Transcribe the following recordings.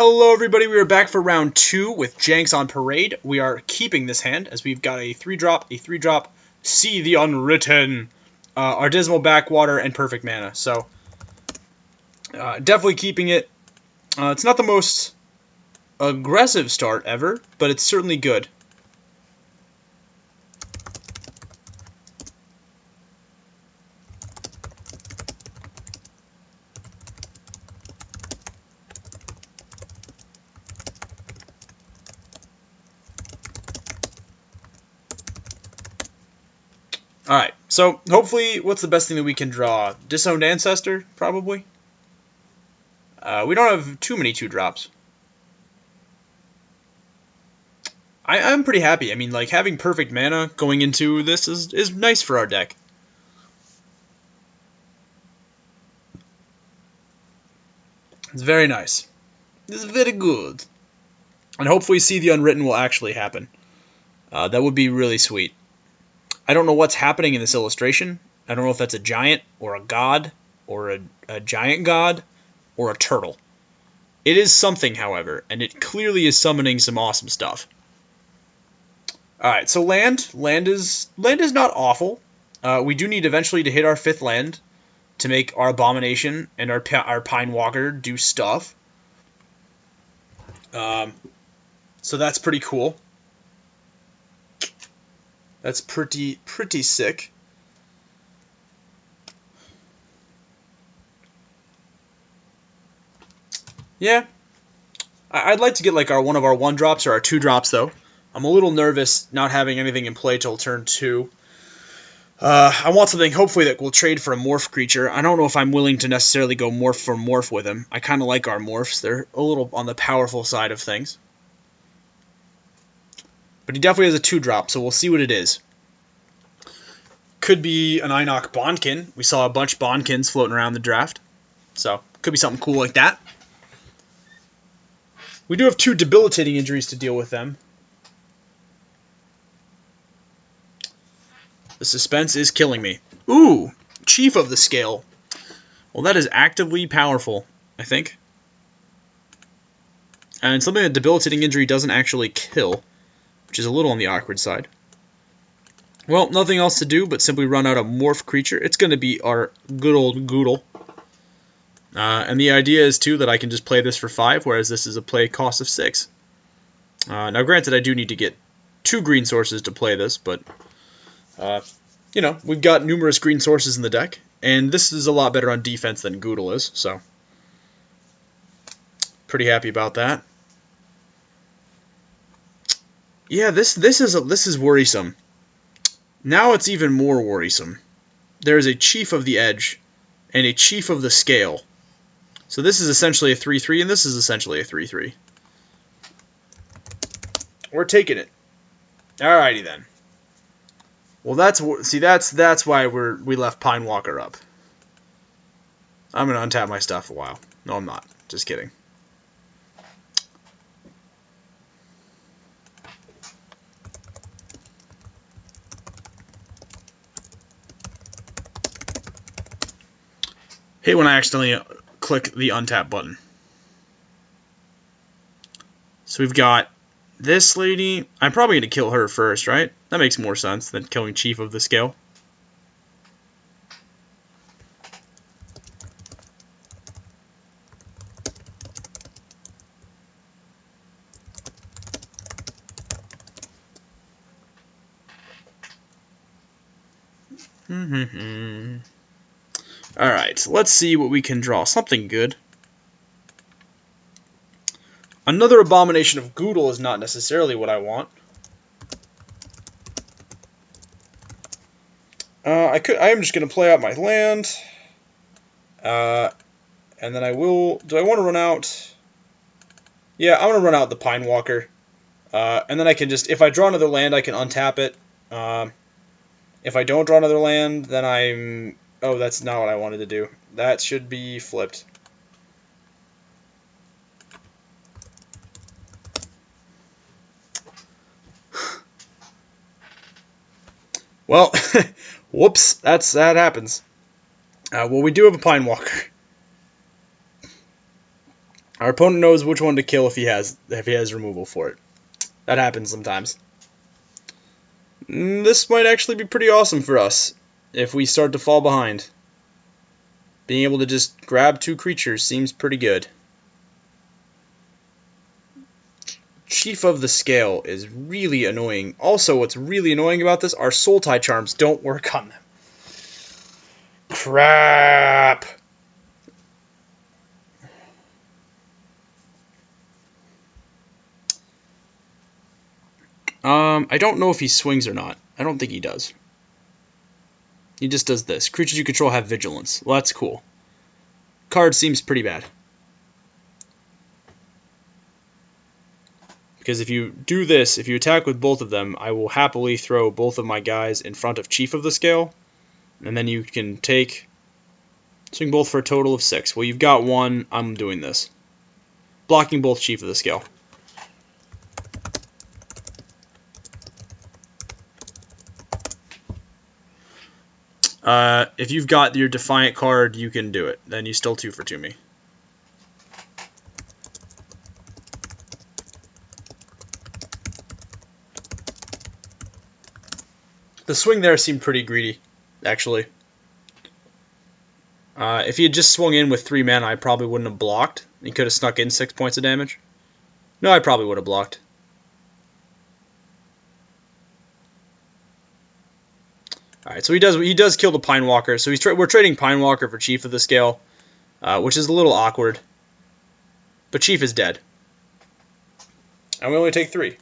Hello everybody, we are back for round 2 with Janks on Parade. We are keeping this hand as we've got a 3-drop, See the Unwritten, our Dismal Backwater, and Perfect Mana. So, definitely keeping it. It's not the most aggressive start ever, but it's certainly good. Alright, so hopefully, what's the best thing that we can draw? Disowned Ancestor, probably? We don't have too many 2-drops. I'm pretty happy. I mean, like, having Perfect Mana going into this is nice for our deck. It's very nice. It's very good. And hopefully See the Unwritten will actually happen. That would be really sweet. I don't know what's happening in this illustration. I don't know if that's a giant, or a god, or a giant god, or a turtle. It is something, however, and it clearly is summoning some awesome stuff. Alright, so land is not awful. We do need eventually to hit our 5th land to make our Abomination and our Pine Walker do stuff. So that's pretty cool. That's pretty sick. Yeah. I'd like to get like one of our 1-drops or our 2-drops though. I'm a little nervous not having anything in play till turn 2. I want something hopefully that will trade for a morph creature. I don't know if I'm willing to necessarily go morph for morph with him. I kind of like our morphs. They're a little on the powerful side of things. But he definitely has a 2-drop, so we'll see what it is. Could be an Einok Bondkin. We saw a bunch of Bondkins floating around the draft. So, could be something cool like that. We do have 2 debilitating injuries to deal with them. The suspense is killing me. Ooh, Chief of the Scale. Well, that is actively powerful, I think. And something that debilitating injury doesn't actually kill, which is a little on the awkward side. Well, nothing else to do but simply run out a morph creature. It's going to be our good old Goodle. And the idea is, too, that I can just play this for 5, whereas this is a play cost of 6. Now, granted, I do need to get 2 green sources to play this, but, you know, we've got numerous green sources in the deck, and this is a lot better on defense than Goodle is, so pretty happy about that. Yeah, this is worrisome. Now it's even more worrisome. There is a Chief of the Edge and a Chief of the Scale. So this is essentially a 3-3, and this is essentially a 3-3. We're taking it. Alrighty then. Well, that's why we left Pine Walker up. I'm gonna untap my stuff a while. No, I'm not. Just kidding. Hate when I accidentally click the untap button. So we've got this lady. I'm probably going to kill her first, right? That makes more sense than killing Chief of the Scale. Alright, let's see what we can draw. Something good. Another Abomination of Goodle is not necessarily what I want. I am just going to play out my land. And then I will... Do I want to run out... Yeah, I'm going to run out the Pine Walker. And then I can just... If I draw another land, I can untap it. If I don't draw another land, then I'm... Oh, that's not what I wanted to do. That should be flipped. Well, whoops, that happens. Well, we do have a Pine Walker. Our opponent knows which one to kill if he has removal for it. That happens sometimes. This might actually be pretty awesome for us if we start to fall behind. Being able to just grab 2 creatures seems pretty good. Chief of the Scale is really annoying. Also, what's really annoying about this, our Soul Tie Charms don't work on them. Crap! I don't know if he swings or not. I don't think he does. He just does this. Creatures you control have vigilance. Well, that's cool. Card seems pretty bad. Because if you do this, if you attack with both of them, I will happily throw both of my guys in front of Chief of the Scale. And then you can swing both for a total of 6. Well, you've got 1. I'm doing this. Blocking both Chief of the Scale. If you've got your Defiant card, you can do it. Then you still 2 for 2 me. The swing there seemed pretty greedy, actually. If he had just swung in with 3 mana, I probably wouldn't have blocked. He could have snuck in 6 points of damage. No, I probably would have blocked. Alright, so he does kill the Pine Walker. So we're trading Pine Walker for Chief of the Scale, which is a little awkward. But Chief is dead. And we only take 3.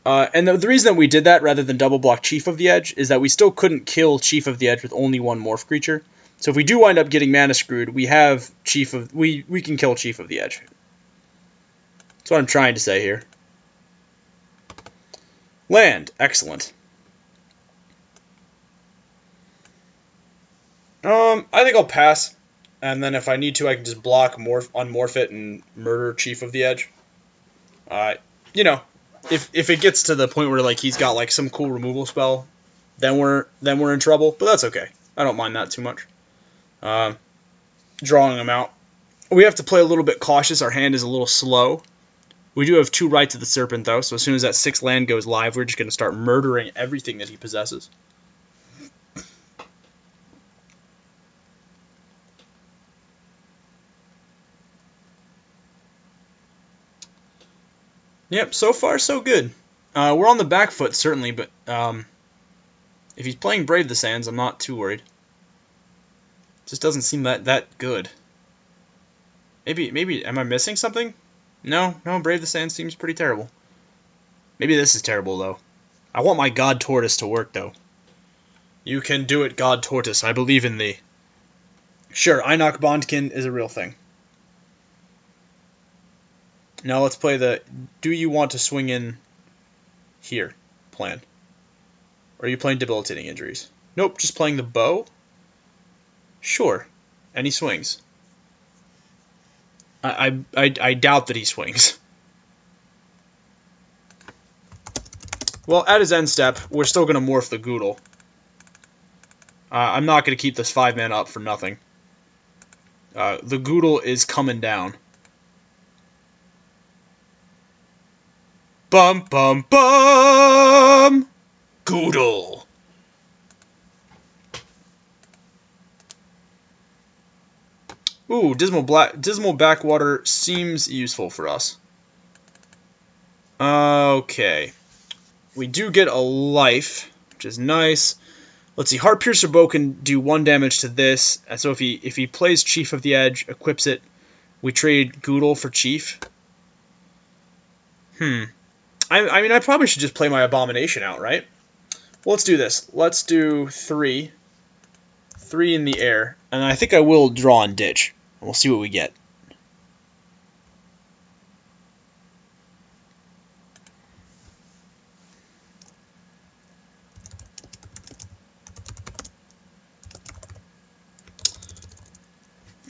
And the reason that we did that rather than double block Chief of the Edge is that we still couldn't kill Chief of the Edge with only 1 morph creature. So if we do wind up getting mana screwed, we have we can kill Chief of the Edge. That's what I'm trying to say here. Land, excellent. I think I'll pass, and then if I need to, I can just block unmorph it and murder Chief of the Edge. You know. If it gets to the point where like he's got like some cool removal spell, then we're in trouble. But that's okay. I don't mind that too much. Drawing him out. We have to play a little bit cautious. Our hand is a little slow. We do have 2 Rites of the Serpent though, so as soon as that 6th land goes live, we're just going to start murdering everything that he possesses. Yep, so far so good. We're on the back foot, certainly, but if he's playing Brave the Sands, I'm not too worried. It just doesn't seem that good. Maybe, am I missing something? No, Brave the Sands seems pretty terrible. Maybe this is terrible, though. I want my God Tortoise to work, though. You can do it, God Tortoise. I believe in thee. Sure, Einok Bondkin is a real thing. Now let's play the do you want to swing in here plan. Or are you playing Debilitating Injuries? Nope, just playing the bow? Sure. And he swings. I doubt that he swings. Well, at his end step, we're still going to morph the Goodle. I'm not going to keep this 5 mana up for nothing. The Goodle is coming down. Bum, bum, bum! Goodle! Ooh, Dismal Backwater seems useful for us. Okay. We do get a life, which is nice. Let's see, Heart Piercer Bow can do 1 damage to this. And so if he plays Chief of the Edge, equips it, we trade Goodle for Chief. I mean, I probably should just play my Abomination out, right? Well, let's do this. Let's do 3. 3 in the air. And I think I will draw and ditch. And we'll see what we get.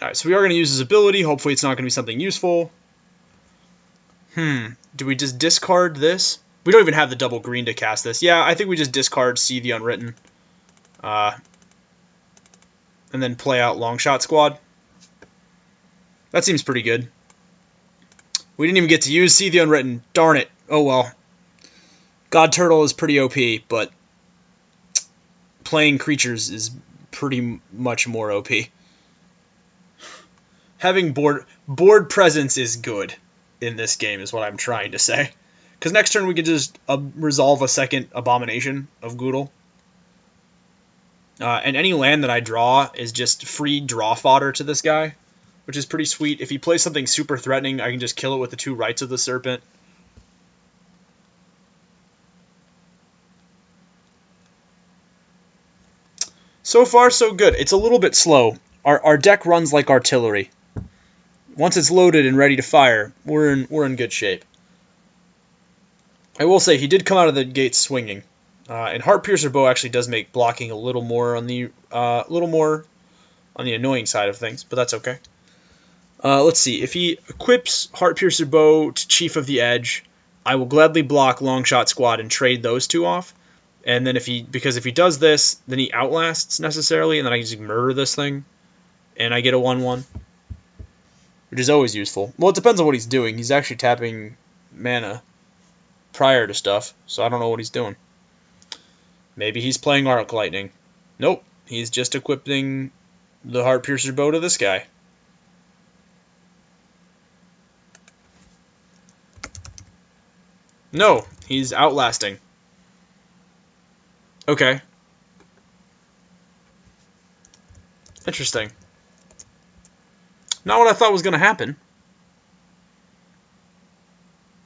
Alright, so we are going to use his ability. Hopefully it's not going to be something useful. Do we just discard this? We don't even have the double green to cast this. Yeah, I think we just discard See the Unwritten. And then play out Longshot Squad. That seems pretty good. We didn't even get to use See the Unwritten. Darn it. Oh well. God Turtle is pretty OP, but playing creatures is pretty much more OP. Having board presence is good in this game is what I'm trying to say. Because next turn we could just resolve a second Abomination of Goodle. And any land that I draw is just free draw fodder to this guy, which is pretty sweet. If he plays something super threatening, I can just kill it with the 2 Rites of the Serpent. So far, so good. It's a little bit slow. Our deck runs like artillery. Once it's loaded and ready to fire, we're in good shape. I will say he did come out of the gate swinging, and Heart Piercer Bow actually does make blocking a little more on the annoying side of things, but that's okay. Let's see. If he equips Heart Piercer Bow to Chief of the Edge, I will gladly block Longshot Squad and trade those 2 off. And then if he does this, then he outlasts necessarily, and then I can just murder this thing, and I get a 1/1, which is always useful. Well, it depends on what he's doing. He's actually tapping mana prior to stuff, so I don't know what he's doing. Maybe he's playing Arc Lightning. Nope, he's just equipping the Heart Piercer Bow to this guy. No, he's outlasting. Okay. Interesting. Not what I thought was going to happen.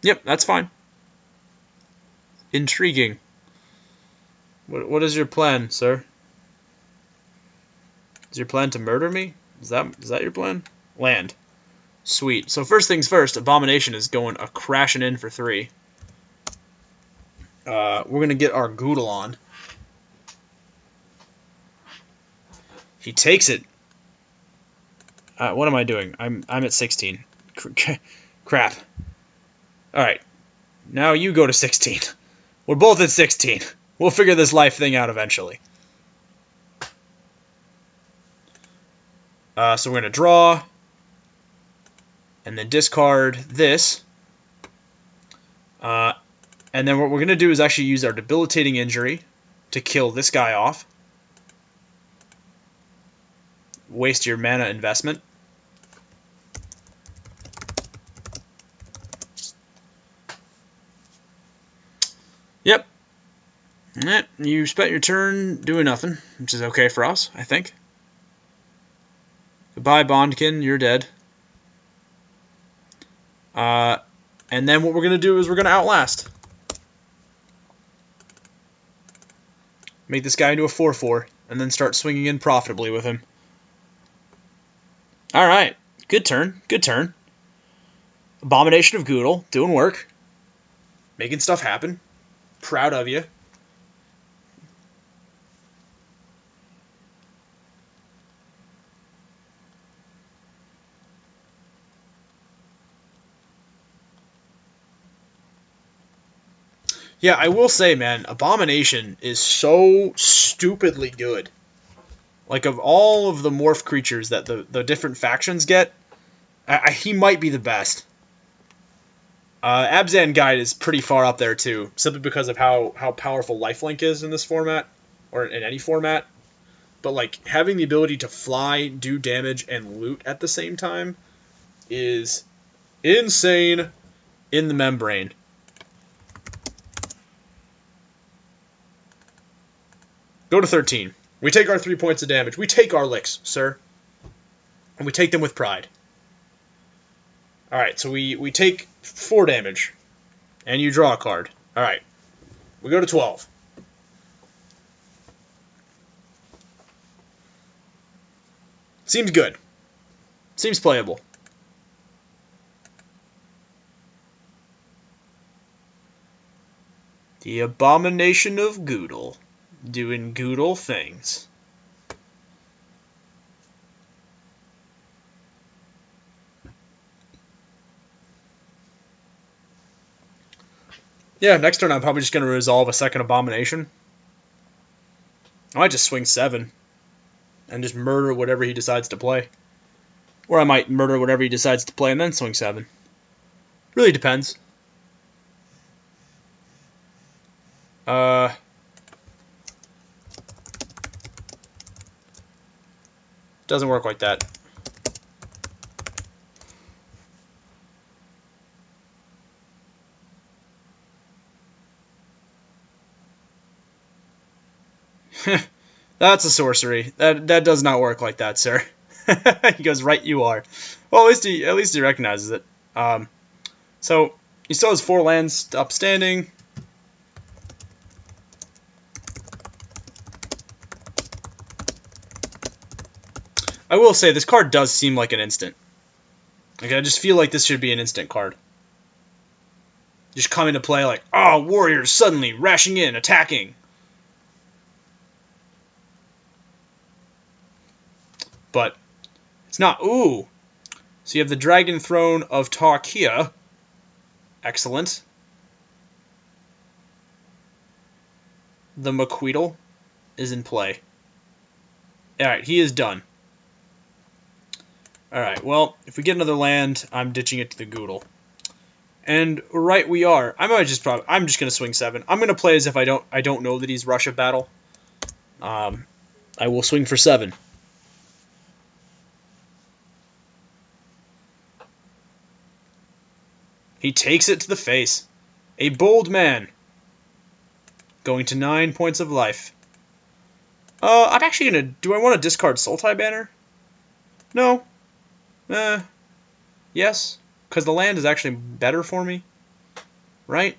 Yep, that's fine. Intriguing. What is your plan, sir? Is your plan to murder me? Is that your plan? Land. Sweet. So first things first, Abomination is going crashing in for 3. We're going to get our Goodle on. He takes it. What am I doing? I'm at 16. Crap. Alright. Now you go to 16. We're both at 16. We'll figure this life thing out eventually. So we're going to draw. And then discard this. And then what we're going to do is actually use our Debilitating Injury to kill this guy off. Waste your mana investment. Yep. You spent your turn doing nothing, which is okay for us, I think. Goodbye, Bondkin. You're dead. And then what we're going to do is we're going to outlast. Make this guy into a 4/4, and then start swinging in profitably with him. Alright, good turn, good turn. Abomination of Goodle, doing work. Making stuff happen. Proud of you. Yeah, I will say, man, Abomination is so stupidly good. Like, of all of the morph creatures that the different factions get, he might be the best. Abzan Guide is pretty far up there, too, simply because of how powerful Lifelink is in this format, or in any format. But, like, having the ability to fly, do damage, and loot at the same time is insane in the membrane. Go to 13. We take our 3 points of damage. We take our licks, sir. And we take them with pride. Alright, so we take 4 damage. And you draw a card. Alright. We go to 12. Seems good. Seems playable. The Abomination of Goodle. Doing Goodle things. Yeah, next turn I'm probably just going to resolve a second Abomination. I might just swing 7 and just murder whatever he decides to play. Or I might murder whatever he decides to play and then swing 7. Really depends. Doesn't work like that. That's a sorcery. That does not work like that, sir. He goes, right you are. Well, at least he recognizes it. So he still has 4 lands upstanding. I will say this card does seem like an instant. Like, I just feel like this should be an instant card. Just come into play like, oh, warriors suddenly rashing in, attacking. But it's not. Ooh. So you have the Dragon Throne of Tarkir. Excellent. The Maqueedle is in play. Alright, he is done. Alright, well, if we get another land, I'm ditching it to the Goodle. And right we are. I'm just gonna swing 7. I'm gonna play as if I don't know that he's Rush of Battle. I will swing for 7. He takes it to the face. A bold man. Going to 9 points of life. I'm actually gonna. Do I want to discard Sultai Banner? No. Yes, because the land is actually better for me, right?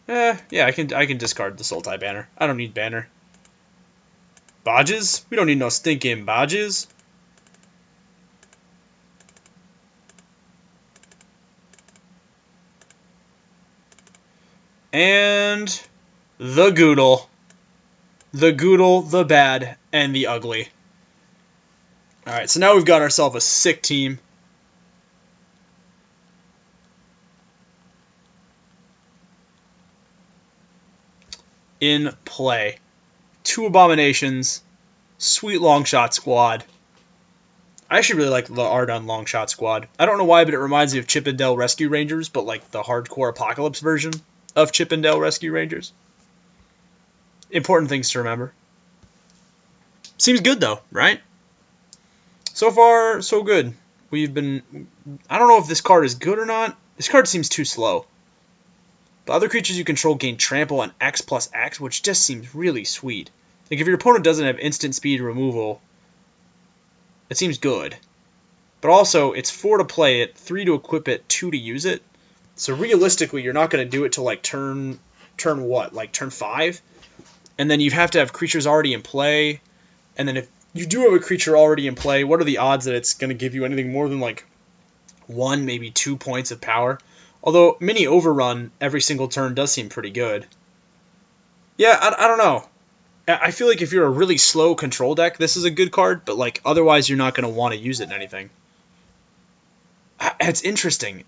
Yeah, I can discard the Sultai Banner. I don't need Banner. Bodges? We don't need no stinking Bodges. And the Goodle. The Goodle, the bad, and the ugly. Alright, so now we've got ourselves a sick team. In play. 2 Abominations. Sweet Longshot Squad. I actually really like the Ardun Longshot Squad. I don't know why, but it reminds me of Chip and Dale Rescue Rangers, but like the hardcore Apocalypse version of Chip and Dale Rescue Rangers. Important things to remember. Seems good though, right? So far, so good. We've been... I don't know if this card is good or not. This card seems too slow. But other creatures you control gain trample and X+X, which just seems really sweet. Like, if your opponent doesn't have instant speed removal, it seems good. But also, it's 4 to play it, 3 to equip it, 2 to use it. So realistically, you're not going to do it till like turn what? Like turn 5? And then you have to have creatures already in play. And then if you do have a creature already in play, what are the odds that it's going to give you anything more than like 1, maybe 2 points of power? Although mini overrun every single turn does seem pretty good. Yeah, I don't know. I feel like if you're a really slow control deck, this is a good card, but like otherwise you're not going to want to use it in anything. It's interesting.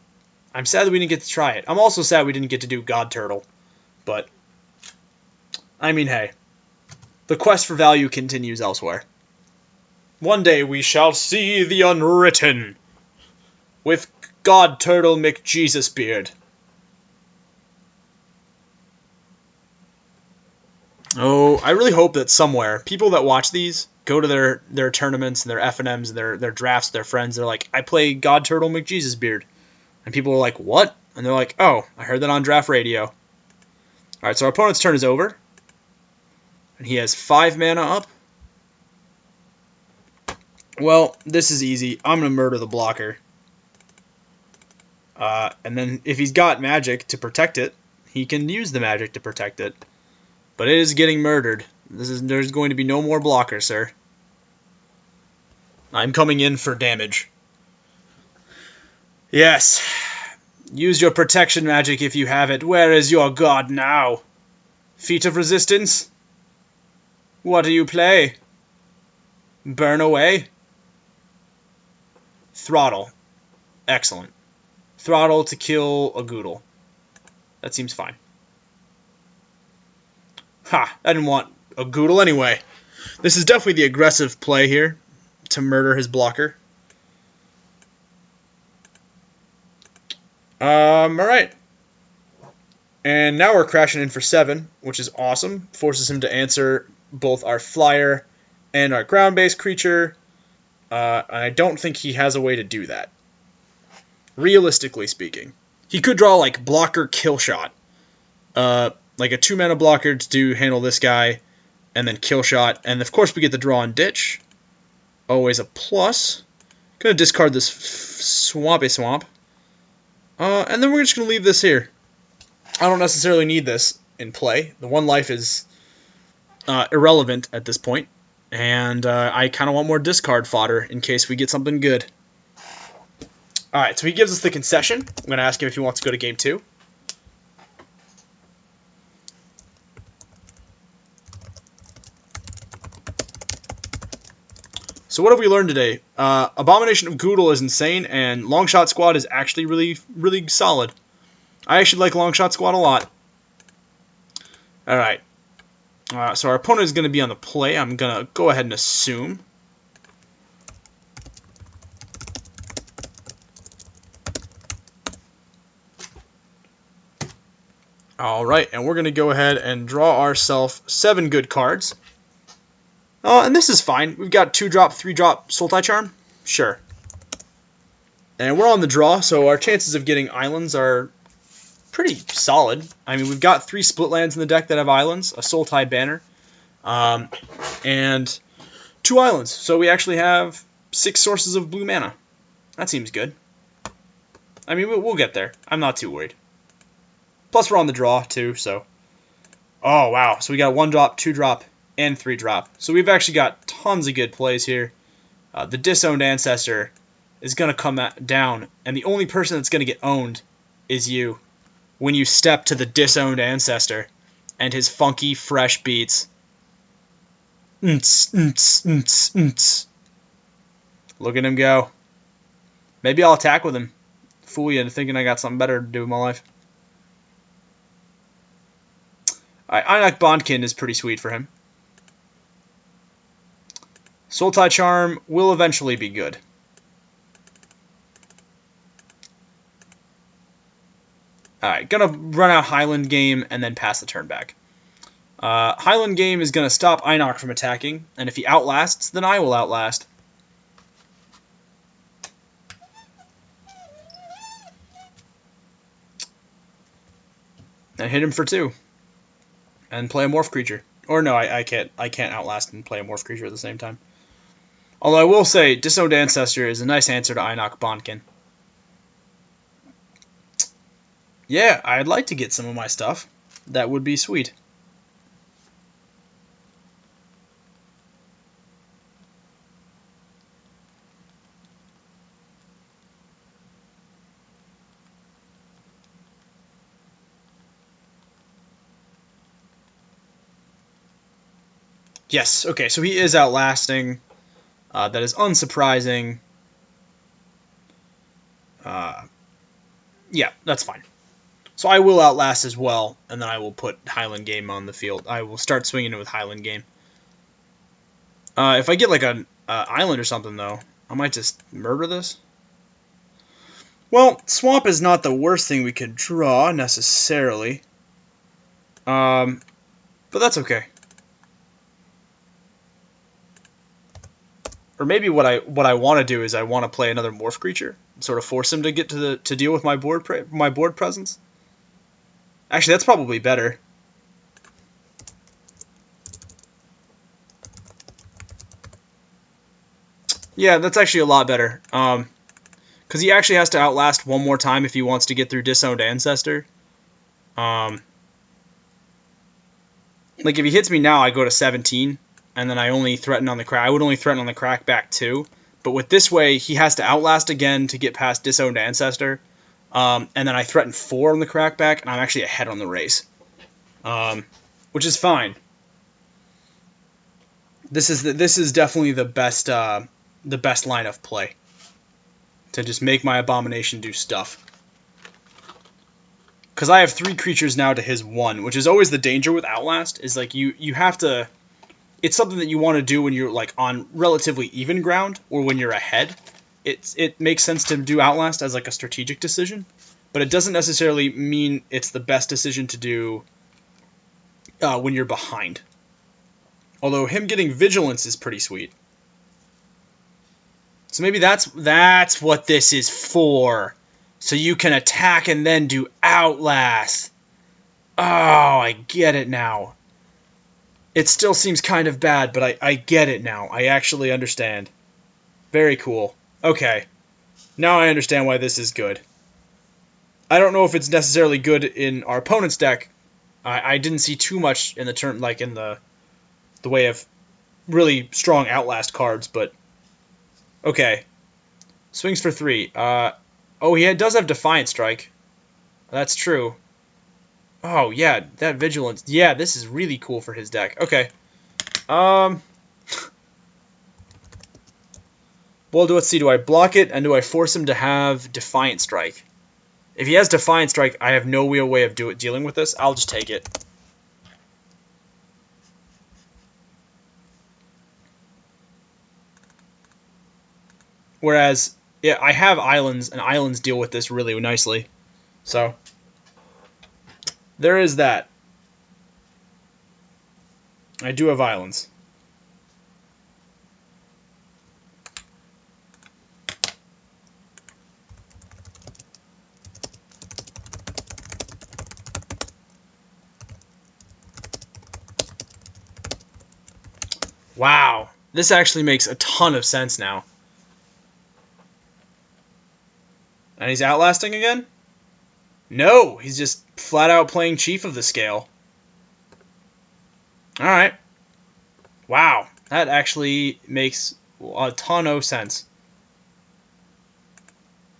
I'm sad that we didn't get to try it. I'm also sad we didn't get to do God Turtle. But, I mean, hey. The quest for value continues elsewhere. One day we shall see the unwritten. With God Turtle McJesus Beard. Oh, I really hope that somewhere, people that watch these go to their tournaments and their FNMs and their drafts, their friends, they're like, I play God Turtle McJesus Beard. And people are like, what? And they're like, oh, I heard that on Draftradio. Alright, so our opponent's turn is over. And he has 5 mana up. Well, this is easy. I'm going to murder the blocker. And then if he's got magic to protect it, he can use the magic to protect it. But it is getting murdered. There's going to be no more blocker, sir. I'm coming in for damage. Yes. Use your protection magic if you have it. Where is your god now? Feat of Resistance? What do you play? Burn away? Throttle. Excellent. Throttle to kill a Goodle. That seems fine. Ha! I didn't want a Goodle anyway. This is definitely the aggressive play here. to murder his blocker. Alright. And now we're crashing in for 7, which is awesome. Forces him to answer both our flyer and our ground-based creature. And I don't think he has a way to do that. Realistically speaking. He could draw, like, blocker kill shot. Like a 2-mana blocker to handle this guy, and then kill shot. And, of course, we get the draw and ditch. Always a plus. Gonna discard this Swampy Swamp. And then we're just gonna leave this here. I don't necessarily need this in play. The 1 life is irrelevant at this point. And I kind of want more discard fodder in case we get something good. Alright, so he gives us the concession. I'm going to ask him if he wants to go to game 2. So what have we learned today? Abomination of Goodle is insane, and Longshot Squad is actually really solid. I actually like Longshot Squad a lot. Alright. So our opponent is going to be on the play. I'm going to go ahead and assume. Alright, and we're going to go ahead and draw ourselves 7 good cards. And this is fine. We've got 2-drop, 3-drop Sutlati Charm. Sure. And we're on the draw, so our chances of getting islands are pretty solid. I mean, we've got 3 split lands in the deck that have islands, a Sultai Banner, and 2 islands. So we actually have 6 sources of blue mana. That seems good. I mean, we'll get there. I'm not too worried. Plus, we're on the draw, too, so... Oh, wow. So we got 1-drop, 2-drop, and 3-drop. So we've actually got tons of good plays here. The Disowned Ancestor is going to come down, and the only person that's going to get owned is you when you step to the Disowned Ancestor and his funky, fresh beats. Look at him go. Maybe I'll attack with him. Fool you into thinking I got something better to do with my life. Alright, Einak Bondkin is pretty sweet for him. Sultai Charm will eventually be good. Alright, gonna run out Highland Game and then pass the turn back. Highland Game is gonna stop Einak from attacking, and if he outlasts, then I will outlast. And hit him for 2. And play a morph creature. Or no, I can't outlast and play a morph creature at the same time. Although I will say, Disowned Ancestor is a nice answer to Einak Bondkin. Yeah, I'd like to get some of my stuff. That would be sweet. Yes, okay, so he is outlasting. That is unsurprising. Yeah, that's fine. So I will outlast as well, and then I will put Highland Game on the field. I will start swinging it with Highland Game. If I get like an island or something, though, I might just murder this. Well, Swamp is not the worst thing we could draw, necessarily. But that's okay. Or maybe what I want to do is I want to play another morph creature, and sort of force him to get to deal with my board presence. Actually, that's probably better. Yeah, that's actually a lot better. Because he actually has to outlast one more time if he wants to get through Disowned Ancestor. Like if he hits me now, I go to 17. And then I only threaten on the crack. I would only threaten on the crack back 2. But with this way, he has to outlast again to get past Disowned Ancestor. And then I threaten 4 on the crack back, and I'm actually ahead on the race. Which is fine. This is definitely the best line of play. To just make my Abomination do stuff. Because I have 3 creatures now to his 1, which is always the danger with Outlast, is like you have to... it's something that you want to do when you're like on relatively even ground or when you're ahead. It makes sense to do Outlast as like a strategic decision, but it doesn't necessarily mean it's the best decision to do when you're behind. Although him getting Vigilance is pretty sweet. So maybe that's what this is for. So you can attack and then do Outlast. Oh, I get it now. It still seems kind of bad, but I get it now. I actually understand. Very cool. Okay. Now I understand why this is good. I don't know if it's necessarily good in our opponent's deck. I didn't see too much in the term, like in the way of really strong Outlast cards, but okay. Swings for 3. Oh, he does have Defiant Strike. That's true. Oh, yeah, that Vigilance. Yeah, this is really cool for his deck. Okay. Well, let's see. Do I block it, and do I force him to have Defiant Strike? If he has Defiant Strike, I have no real way of dealing with this. I'll just take it. Whereas, yeah, I have Islands, and Islands deal with this really nicely. So, there is that. I do have Islands. Wow, this actually makes a ton of sense now. And he's outlasting again? No, he's just flat out playing Chief of the Scale. Alright. Wow, that actually makes a ton of sense.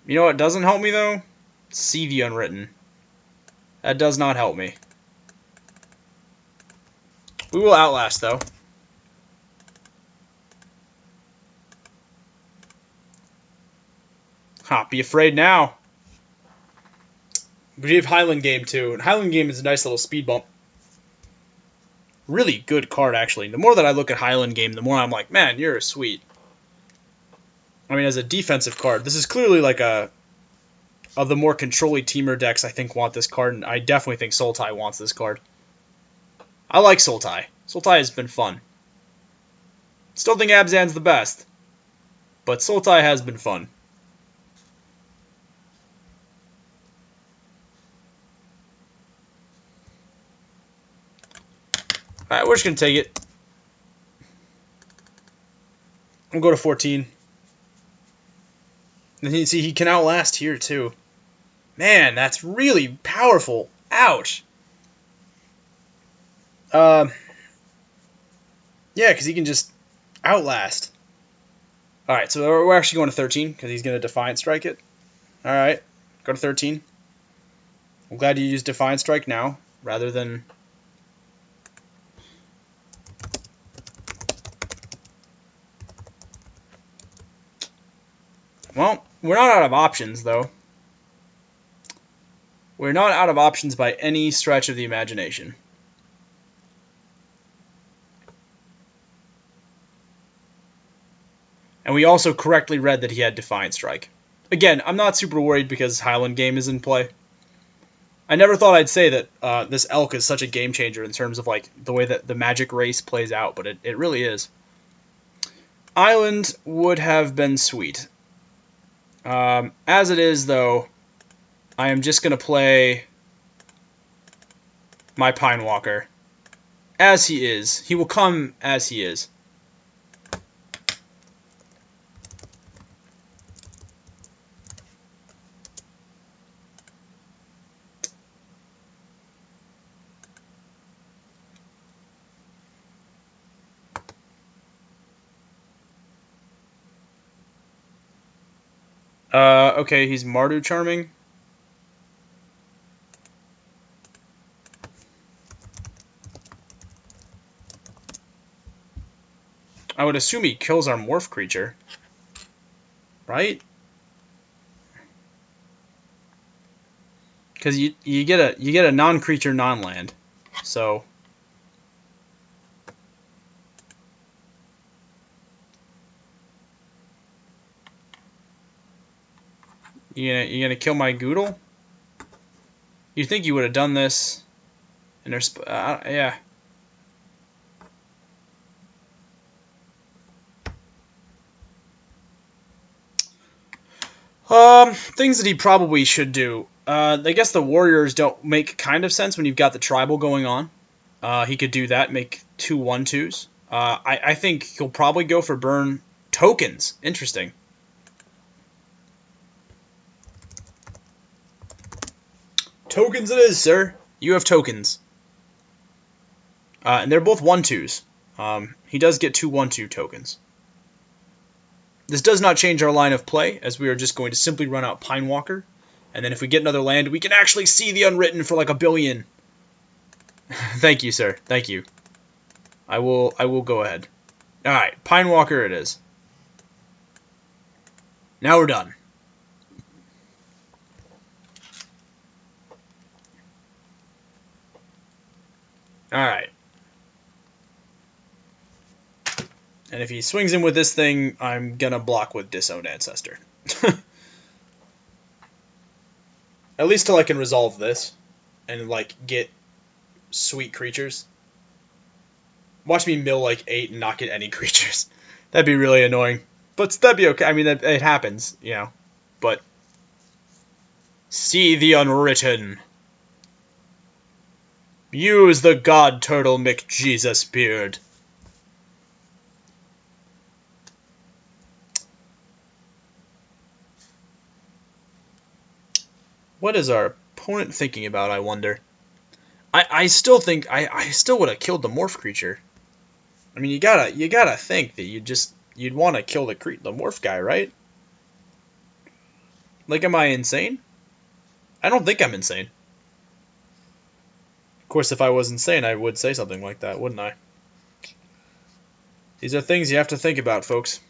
You know what doesn't help me, though? See the Unwritten. That does not help me. We will Outlast, though. Ha, be afraid now. We have Highland Game, too. And Highland Game is a nice little speed bump. Really good card, actually. The more that I look at Highland Game, the more I'm like, man, you're sweet. I mean, as a defensive card, this is clearly like a... Of the more control-y teamer decks, I think want this card, and I definitely think Sutlati wants this card. I like Sutlati. Sutlati has been fun. Still think Abzan's the best, but Sutlati has been fun. Alright, we're just going to take it. We'll go to 14. And you see, he can Outlast here, too. Man, that's really powerful. Ouch. Yeah, because he can just Outlast. Alright, so we're actually going to 13, because he's going to Defiant Strike it. Alright, go to 13. I'm glad you used Defiant Strike now, rather than... Well, we're not out of options, though. We're not out of options by any stretch of the imagination. And we also correctly read that he had Defiant Strike. Again, I'm not super worried because Highland Game is in play. I never thought I'd say that this Elk is such a game changer in terms of like the way that the Magic race plays out, but it really is. Island would have been sweet. As it is, though, I am just going to play my Pine Walker as he is. He will come as he is. Okay, he's Mardu Charming. I would assume he kills our morph creature. Right? Because you get a non-creature non-land. So You gonna kill my Goodle? You'd think you would have done this. And there's yeah. Things that he probably should do. I guess the warriors don't make kind of sense when you've got the tribal going on. He could do that, make 2 1/2s. I think he'll probably go for burn tokens. Interesting. Tokens it is, sir. You have tokens. And they're both 1/2s. He does get 2 1/2 tokens. This does not change our line of play, as we are just going to simply run out Pinewalker. And then if we get another land, we can actually see the Unwritten for like 1 billion. Thank you, sir. Thank you. I will go ahead. Alright, Pinewalker it is. Now we're done. Alright. And if he swings in with this thing, I'm gonna block with Disowned Ancestor. At least till I can resolve this and like get sweet creatures. Watch me mill like 8 and not get any creatures. That'd be really annoying. But that'd be okay. I mean, it happens, you know. But see the Unwritten. Use the God Turtle McJesus beard. What is our opponent thinking about, I wonder? I still think I still would have killed the morph creature. I mean, you gotta think that you'd want to kill the morph guy, right? Like, am I insane? I don't think I'm insane. Of course, if I was insane, I would say something like that, wouldn't I? These are things you have to think about, folks.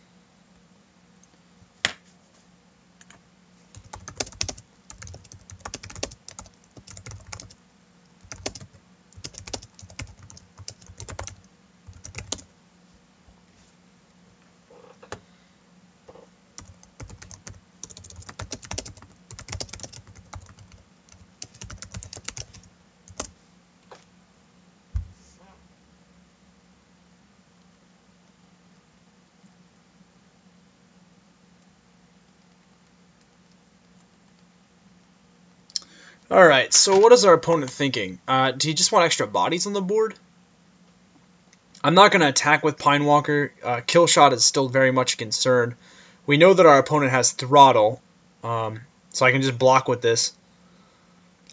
Alright, so what is our opponent thinking? Do you just want extra bodies on the board? I'm not going to attack with Pinewalker. Kill shot is still very much a concern. We know that our opponent has Throttle, so I can just block with this.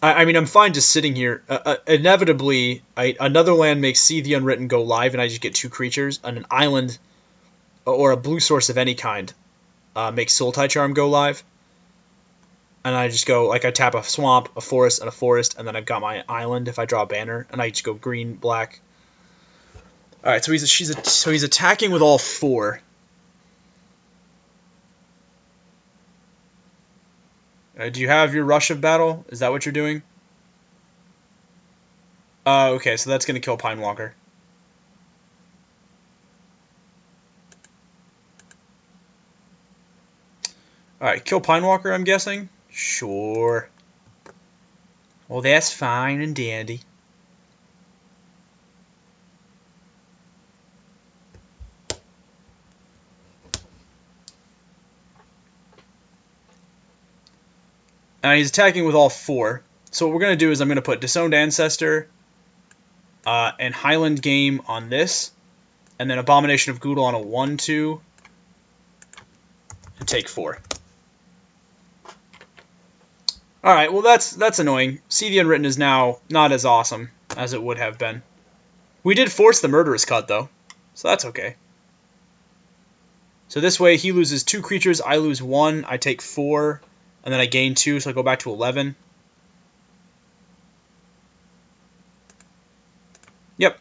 I mean, I'm fine just sitting here. Inevitably, another land makes See the Unwritten go live, and I just get 2 creatures, and an island or a blue source of any kind makes Sultai Charm go live. And I just go, like, I tap a swamp, a forest, and then I've got my island if I draw a banner, and I just go green, black. Alright, so he's attacking with all 4. Do you have your Rush of Battle? Is that what you're doing? Okay, so that's going to kill Pinewalker. Alright, kill Pinewalker, I'm guessing? Sure. Well, that's fine and dandy. And he's attacking with all 4. So what we're going to do is I'm going to put Disowned Ancestor and Highland Game on this. And then Abomination of Goodle on a 1/2. And take 4. Alright, well that's annoying. See the Unwritten is now not as awesome as it would have been. We did force the Murderous Cut, though. So that's okay. So this way he loses 2 creatures, I lose 1, I take 4, and then I gain 2, so I go back to 11. Yep.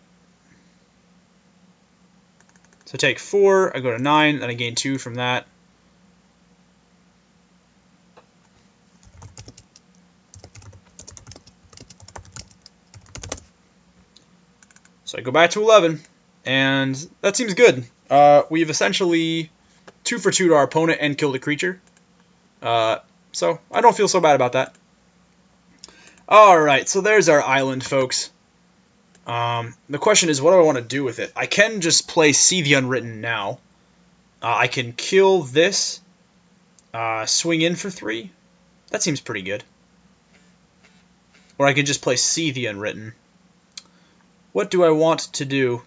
So take 4, I go to 9, then I gain 2 from that. So I go back to 11, and that seems good. We've essentially 2 for 2 to our opponent and killed a creature. So I don't feel so bad about that. Alright, so there's our island, folks. The question is, what do I want to do with it? I can just play See the Unwritten now. I can kill this, swing in for 3. That seems pretty good. Or I can just play See the Unwritten. What do I want to do?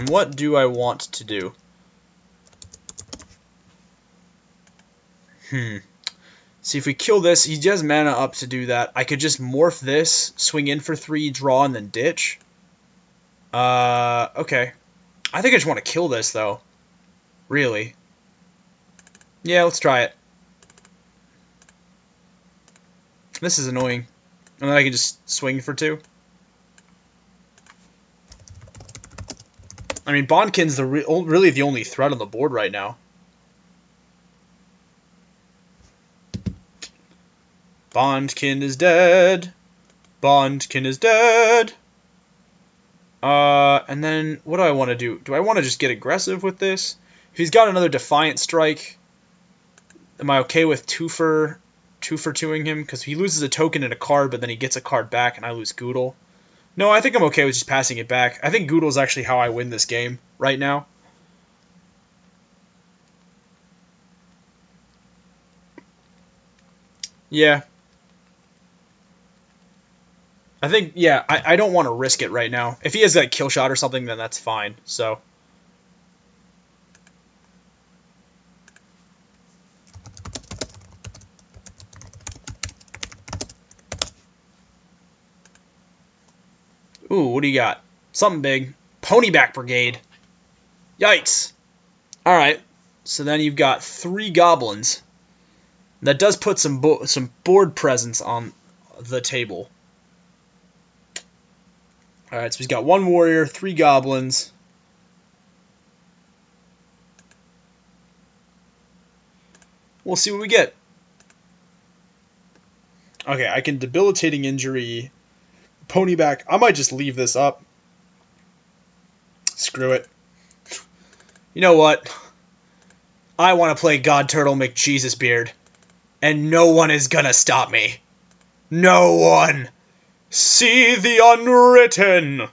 What do I want to do? See, if we kill this, he has mana up to do that. I could just morph this, swing in for 3, draw, and then ditch. Okay. I think I just want to kill this, though. Really. Yeah, let's try it. This is annoying. And then I can just swing for 2. I mean, Bondkin's really the only threat on the board right now. Bondkin is dead. Bondkin is dead. And then what do I want to do? Do I want to just get aggressive with this? If he's got another Defiant Strike, am I okay with 2 for 2ing him? Because he loses a token and a card, but then he gets a card back, and I lose Goodle. No, I think I'm okay with just passing it back. I think Goodle is actually how I win this game right now. Yeah. I think, yeah, I don't want to risk it right now. If he has that kill shot or something, then that's fine. So. Ooh, what do you got? Something big. Ponyback Brigade. Yikes. Alright. So then you've got 3 goblins. That does put some board presence on the table. Alright, so he's got 1 warrior, 3 goblins. We'll see what we get. Okay, I can Debilitating Injury... Ponyback. I might just leave this up. Screw it. You know what? I want to play God Turtle McJesusBeard. And no one is gonna stop me. No one! See the Unwritten!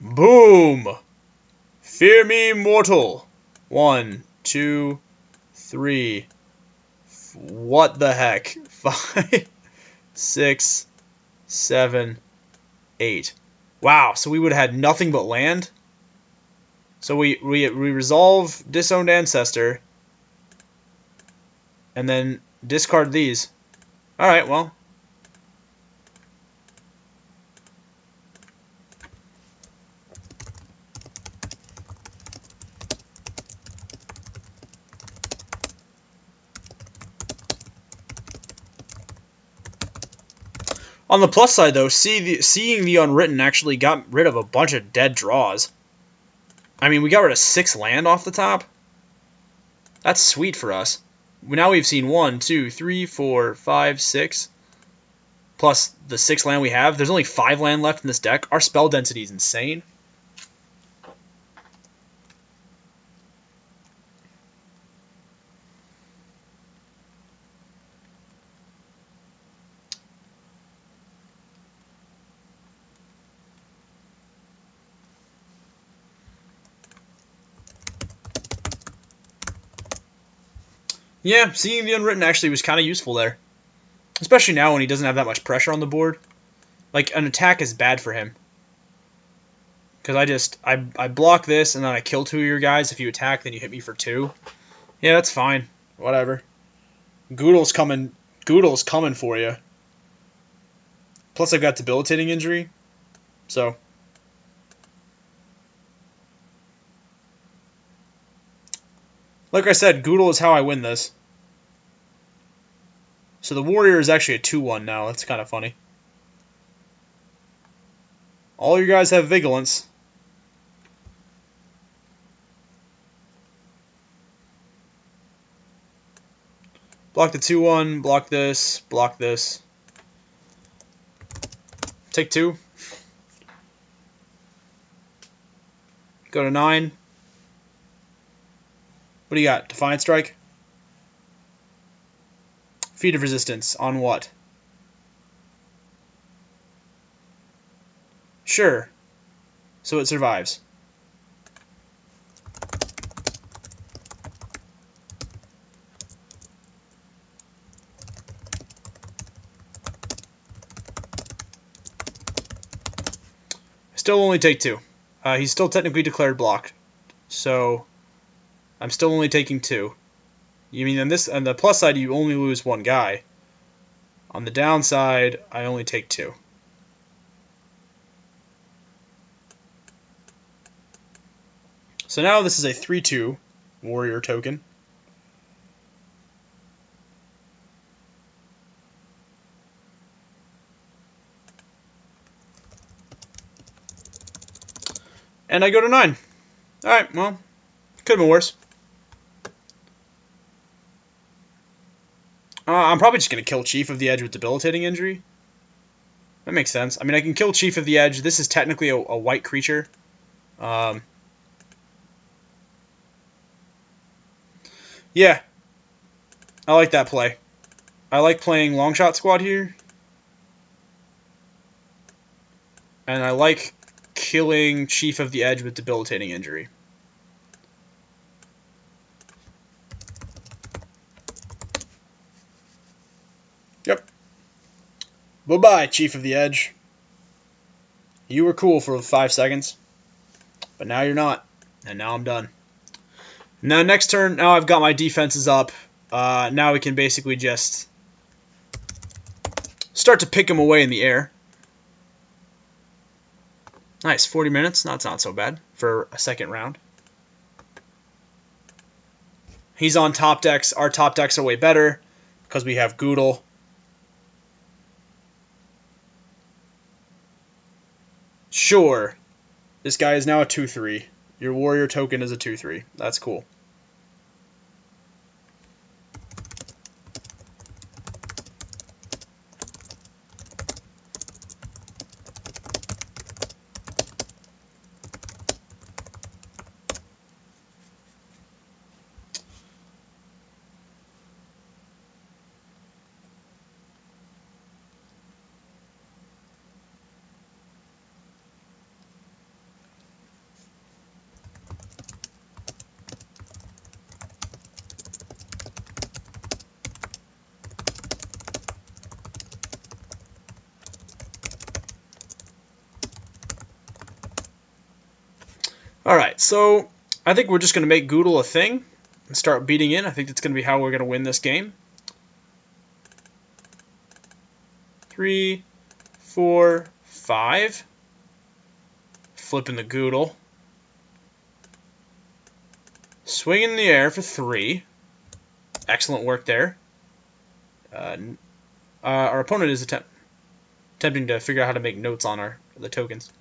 Boom! Fear me, mortal. 1, 2, 3... What the heck? 5, 6, 7, 8. Wow, so we would have had nothing but land? So we resolve Disowned Ancestor. And then discard these. Alright, well. On the plus side, though, seeing the Unwritten actually got rid of a bunch of dead draws. I mean, we got rid of 6 land off the top. That's sweet for us. Now we've seen 1, 2, 3, 4, 5, 6. Plus the 6 land we have. There's only 5 land left in this deck. Our spell density is insane. Yeah, seeing the Unwritten actually was kind of useful there. Especially now when he doesn't have that much pressure on the board. Like, an attack is bad for him. Because I block this and then I kill 2 of your guys. If you attack, then you hit me for 2. Yeah, that's fine. Whatever. Goodle's coming for you. Plus I've got Debilitating Injury. So. Like I said, Goodle is how I win this. So the warrior is actually a 2-1 now. That's kind of funny. All you guys have Vigilance. Block the 2-1, block this, block this. Take 2. Go to 9. What do you got? Defiant Strike? Feat of Resistance. On what? Sure. So it survives. Still only take 2. He's still technically declared blocked. So I'm still only taking 2. You mean on the plus side you only lose 1 guy. On the downside, I only take 2. So now this is a 3/2 warrior token. And I go to 9. Alright, well, could have been worse. I'm probably just going to kill Chief of the Edge with Debilitating Injury. That makes sense. I mean, I can kill Chief of the Edge. This is technically a white creature. Yeah, I like that play. I like playing Longshot Squad here. And I like killing Chief of the Edge with Debilitating Injury. Yep. Bye-bye, Chief of the Edge. You were cool for 5 seconds, but now you're not, and now I'm done. Now next turn, now I've got my defenses up. Now we can basically just start to pick him away in the air. Nice, 40 minutes. That's not so bad for a second round. He's on top decks. Our top decks are way better because we have Goodle. Sure. This guy is now a 2/3. Your warrior token is a 2/3. That's cool. Alright, so I think we're just going to make Goodle a thing and start beating in. I think that's going to be how we're going to win this game. 3, 4, 5. Flipping the Goodle. Swing in the air for 3. Excellent work there. Our opponent is attempting to figure out how to make notes on the tokens.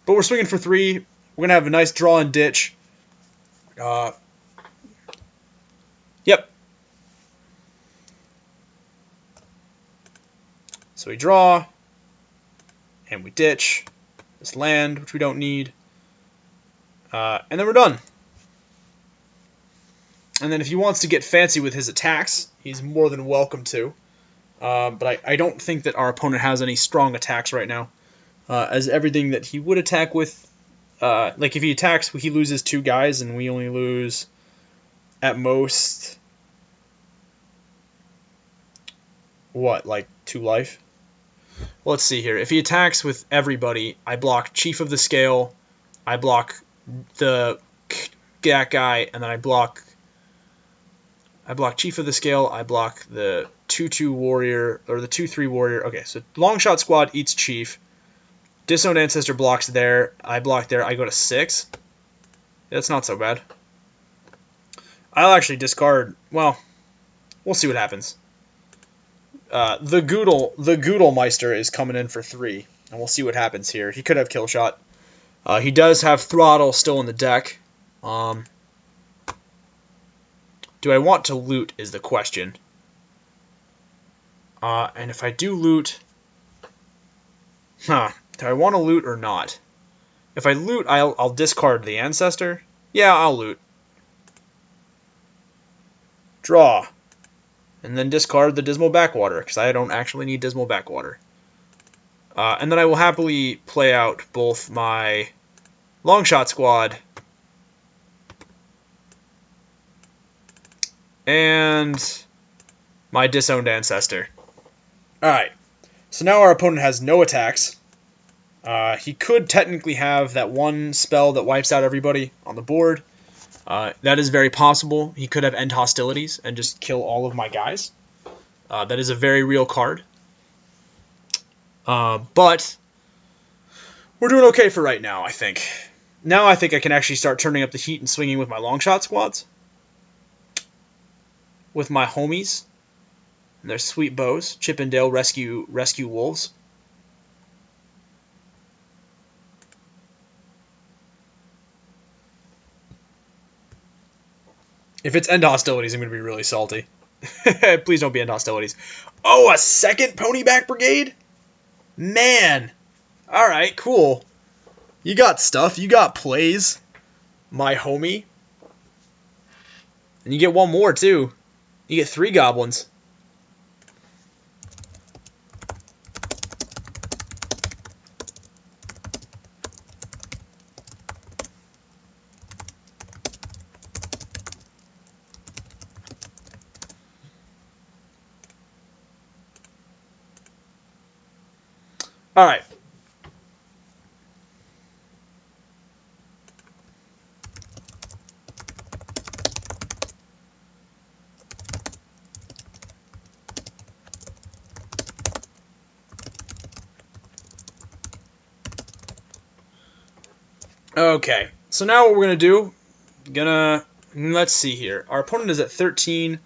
But we're swinging for 3. We're going to have a nice draw and ditch. Yep. So we draw, and we ditch this land, which we don't need. And then we're done. And then if he wants to get fancy with his attacks, he's more than welcome to. But I don't think that our opponent has any strong attacks right now. As everything that he would attack with, like if he attacks, he loses 2 guys, and we only lose, at most, what, like 2 life? Well, let's see here. If he attacks with everybody, I block Chief of the Scale, I block that guy, and then I block Chief of the Scale, I block the 2/2 warrior, or the 2/3 warrior. Okay, so Longshot Squad eats Chief. Disowned Ancestor blocks there. I block there. I go to 6. That's not so bad. I'll actually discard. Well, we'll see what happens. The Goodle Meister is coming in for 3, and we'll see what happens here. He could have Kill Shot. He does have Throttle still in the deck. Do I want to loot is the question. And if I do loot, do I want to loot or not? If I loot, I'll discard the Ancestor. Yeah, I'll loot. Draw. And then discard the Dismal Backwater, because I don't actually need Dismal Backwater. And then I will happily play out both my Longshot Squad and my Disowned Ancestor. Alright, so now our opponent has no attacks. He could technically have that one spell that wipes out everybody on the board. That is very possible. He could have End Hostilities and just kill all of my guys. That is a very real card. But we're doing okay for right now, I think. Now I think I can actually start turning up the heat and swinging with my Longshot Squads. With my homies. And their sweet bows. Chippendale Rescue Wolves. If it's End Hostilities, I'm going to be really salty. Please don't be End Hostilities. Oh, a second Ponyback Brigade? Man. Alright, cool. You got stuff. You got plays. My homie. And you get one more, too. You get 3 goblins. Alright. Okay, so now what we're going to do, let's see here. Our opponent is at 13.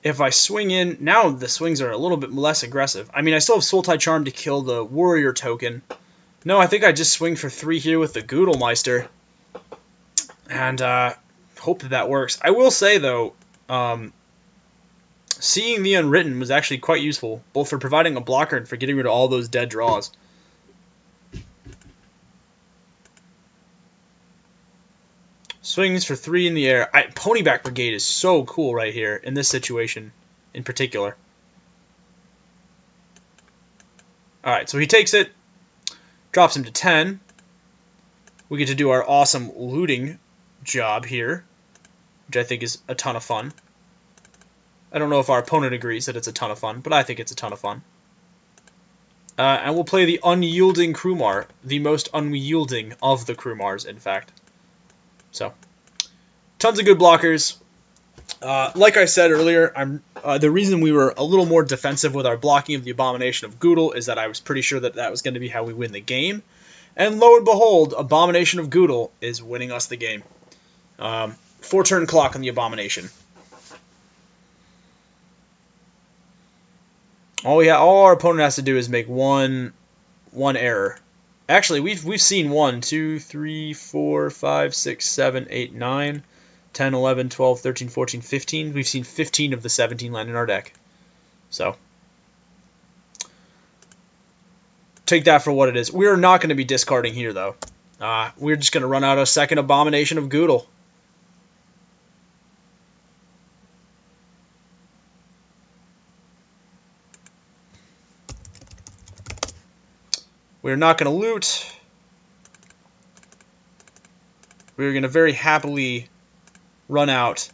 If I swing in, now the swings are a little bit less aggressive. I mean, I still have Sultai Charm to kill the warrior token. No, I think I just swing for 3 here with the Goodelmeister. And hope that works. I will say, though, seeing the Unwritten was actually quite useful, both for providing a blocker and for getting rid of all those dead draws. Swings for 3 in the air. Ponyback Brigade is so cool right here in this situation in particular. Alright, so he takes it, drops him to 10. We get to do our awesome looting job here, which I think is a ton of fun. I don't know if our opponent agrees that it's a ton of fun, but I think it's a ton of fun. And we'll play the Unyielding Krumar, the most unyielding of the Krumars, in fact. So, tons of good blockers. Like I said earlier, the reason we were a little more defensive with our blocking of the Abomination of Goodle is that I was pretty sure that that was going to be how we win the game. And lo and behold, Abomination of Goodle is winning us the game. 4-turn clock on the Abomination. All our opponent has to do is make one error. Actually, we've seen 1, 2, 3, 4, 5, 6, 7, 8, 9, 10, 11, 12, 13, 14, 15. We've seen 15 of the 17 land in our deck. So, take that for what it is. We're not going to be discarding here, though. We're just going to run out a second Abomination of Goodle. We're not going to loot. We're going to very happily run out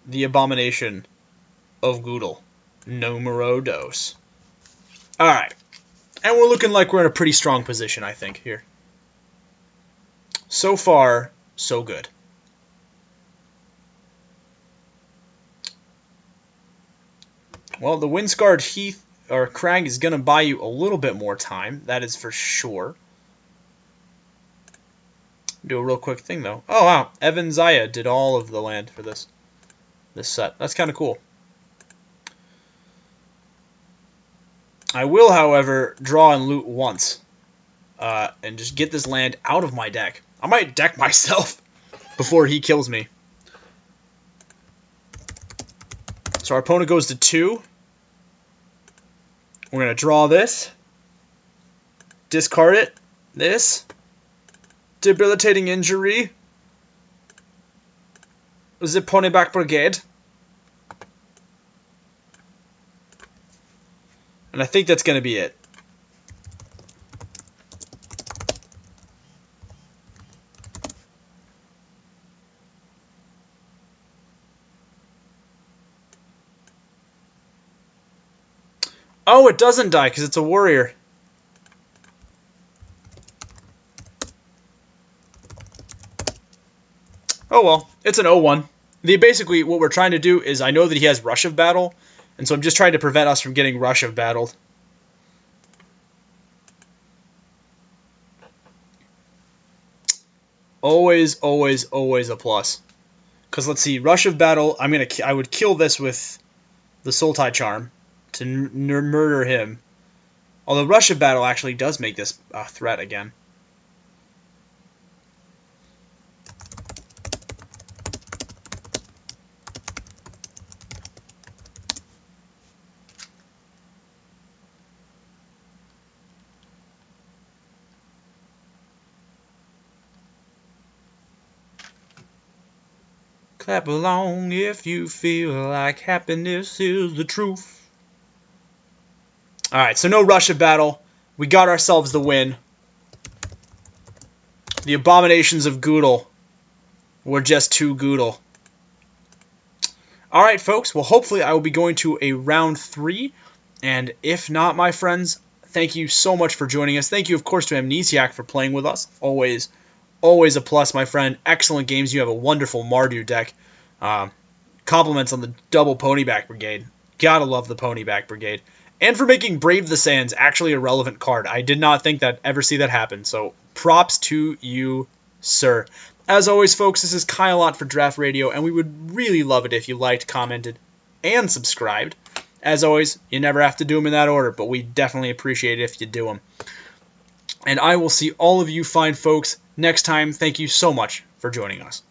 the Abomination of Goodle. Numero dos. Alright. And we're looking like we're in a pretty strong position, I think, here. So far, so good. Well, the Windscarred Heath or Crag is going to buy you a little bit more time. That is for sure. Do a real quick thing, though. Oh, wow. Evan Zaya did all of the land for this set. That's kind of cool. I will, however, draw and loot once. And just get this land out of my deck. I might deck myself before he kills me. So our opponent goes to 2. We're going to draw this. Discard it. This. Debilitating injury. The Ponyback Brigade. And I think that's going to be it. Oh, it doesn't die because it's a warrior. Oh well, it's an 0-1. Basically, what we're trying to do is, I know that he has Rush of Battle, and so I'm just trying to prevent us from getting Rush of Battle. Always, always, always a plus. Because let's see, Rush of Battle, I would kill this with the Sultai Charm to murder him. Although Rush of Battle actually does make this a threat again. Clap along if you feel like happiness is the truth. Alright, so no Rush of Battle. We got ourselves the win. The Abominations of Goodle were just too Goodle. Alright, folks. Well, hopefully I will be going to a round 3. And if not, my friends, thank you so much for joining us. Thank you, of course, to Amnesiac for playing with us. Always a plus, my friend. Excellent games. You have a wonderful Mardu deck. Compliments on the double Ponyback Brigade. Gotta love the Ponyback Brigade. And for making Brave the Sands actually a relevant card. I did not think that ever see that happen. So props to you, sir. As always, folks, this is Kyle for Draftradio, and we would really love it if you liked, commented, and subscribed. As always, you never have to do them in that order, but we definitely appreciate it if you do them. And I will see all of you fine folks next time. Thank you so much for joining us.